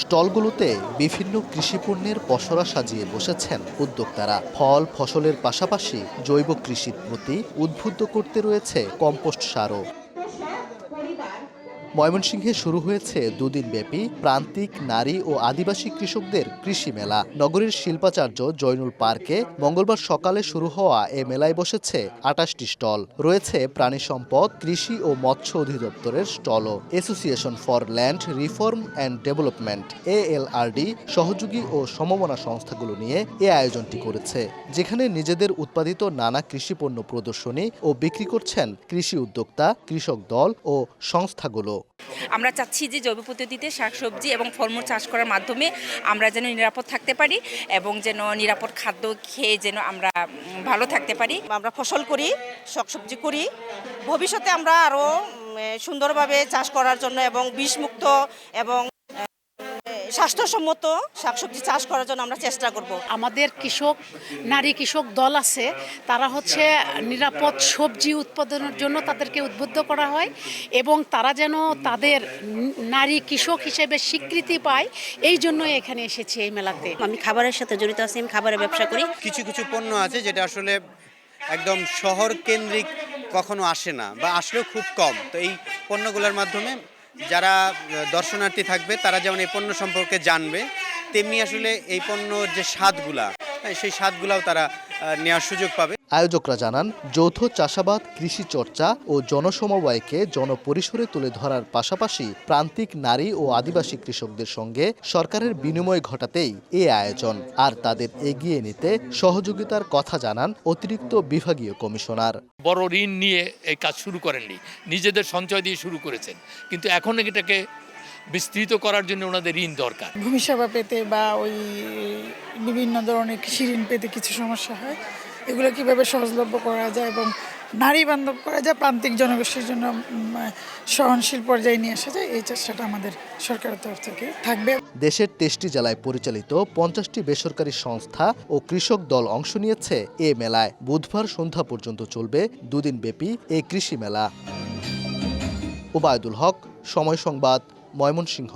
স্টলগুলোতে বিভিন্ন কৃষিপণ্যের পসরা সাজিয়ে বসেছেন উদ্যোক্তারা। ফল ফসলের পাশাপাশি জৈব কৃষির প্রতি উদ্বুদ্ধ করতে রয়েছে কম্পোস্ট সারও। ময়মনসিংহে শুরু হয়েছে দুদিনব্যাপী প্রান্তিক নারী ও আদিবাসী কৃষকদের কৃষি মেলা। নগরীর শিল্পাচার্য জয়নুল পার্কে মঙ্গলবার সকালে শুরু হওয়া এ মেলায় বসেছে ২৮টি স্টল। রয়েছে প্রাণী সম্পদ, কৃষি ও মৎস্য অধিদপ্তরের স্টলও। Association for land reform and development ALRD সহযোগী ও সমমনা সংস্থাগুলো নিয়ে এ আয়োজনটি করেছে, যেখানে নিজেদের উৎপাদিত নানা কৃষিপণ্য প্রদর্শনী ও বিক্রি করছেন কৃষি উদ্যোক্তা, কৃষক দল ও সংস্থাগুলো। আমরা চাচ্ছি যে জৈব পদ্ধতিতে শাকসবজি এবং ফলমূল চাষ করার মাধ্যমে আমরা যেন নিরাপদ থাকতে পারি এবং যেন নিরাপদ খাদ্য খেয়ে যেন আমরা ভালো থাকতে পারি। আমরা ফসল করি, শাকসবজি করি, ভবিষ্যতে আমরা আরও সুন্দরভাবে চাষ করার জন্য এবং বিষমুক্ত এবং স্বাস্থ্যসম্মত শাকসবজি চাষ করার জন্য আমরা চেষ্টা করব। আমাদের নারী কৃষক দল আছে, তারা হচ্ছে নিরাপদ সবজি উৎপাদনের জন্য তাদেরকে উদ্বুদ্ধ করা হয় এবং তারা যেন তাদের নারী কৃষক হিসেবে স্বীকৃতি পায়, এই জন্য এখানে এসেছি এই মেলাতে। আমি খাবারের সাথে জড়িত আছি, আমি খাবারের ব্যবসা করি। কিছু কিছু পণ্য আছে যেটা আসলে একদম শহর কেন্দ্রিক কখনো আসে না বা আসলেও খুব কম। তো এই পণ্যগুলোর মাধ্যমে যারা দর্শনার্থী থাকবে তারা যেমন এই পণ্য সম্পর্কে জানবে, তেমনি আসলে এই পণ্যর যে স্বাদগুলা, সেই স্বাদগুলাও তারা নেওয়ার সুযোগ পাবে। আয়োজকরা জানান, যৌথ চাষাবাদ, কৃষি চর্চা ও জনসমবায়কে জনপরিসরে তুলে ধরার পাশাপাশি প্রান্তিক নারী ও আদিবাসী কৃষকদের সঙ্গে সরকারের বিনিময় ঘটাতেই এ আয়োজন। আর তাদের এগিয়ে নিতে সহযোগিতার কথা জানান অতিরিক্ত বিভাগীয় কমিশনার। বড় ঋণ নিয়ে এই কাজ শুরু করেননি, নিজেদের সঞ্চয় দিয়ে শুরু করেছেন, কিন্তু এখন এটাকে বিস্তৃত করার জন্য ওনাদের ঋণ দরকার। ভূমি সেবা পেতে বা ওই বিভিন্ন ধরনের কৃষি ঋণ পেতে কিছু সমস্যা হয়, এগুলো কিভাবে সহজলভ্য করা যায় এবং নারী বান্ধব করা যায়, প্রান্তিক জনগোষ্ঠীর জন্য সহনশীল পর্যায়ে নিয়ে আসা যায়, এই চেষ্টাটা আমাদের সরকারের তরফ থেকে থাকবে। দেশের 23টি জেলায় পরিচালিত 50টি বেসরকারি সংস্থা ও কৃষক দল অংশ নিয়েছে এ মেলায়। বুধবার সন্ধ্যা পর্যন্ত চলবে দুদিনব্যাপী এই কৃষি মেলা। ওবায়দুল হক, সময় সংবাদ, ময়মনসিংহ।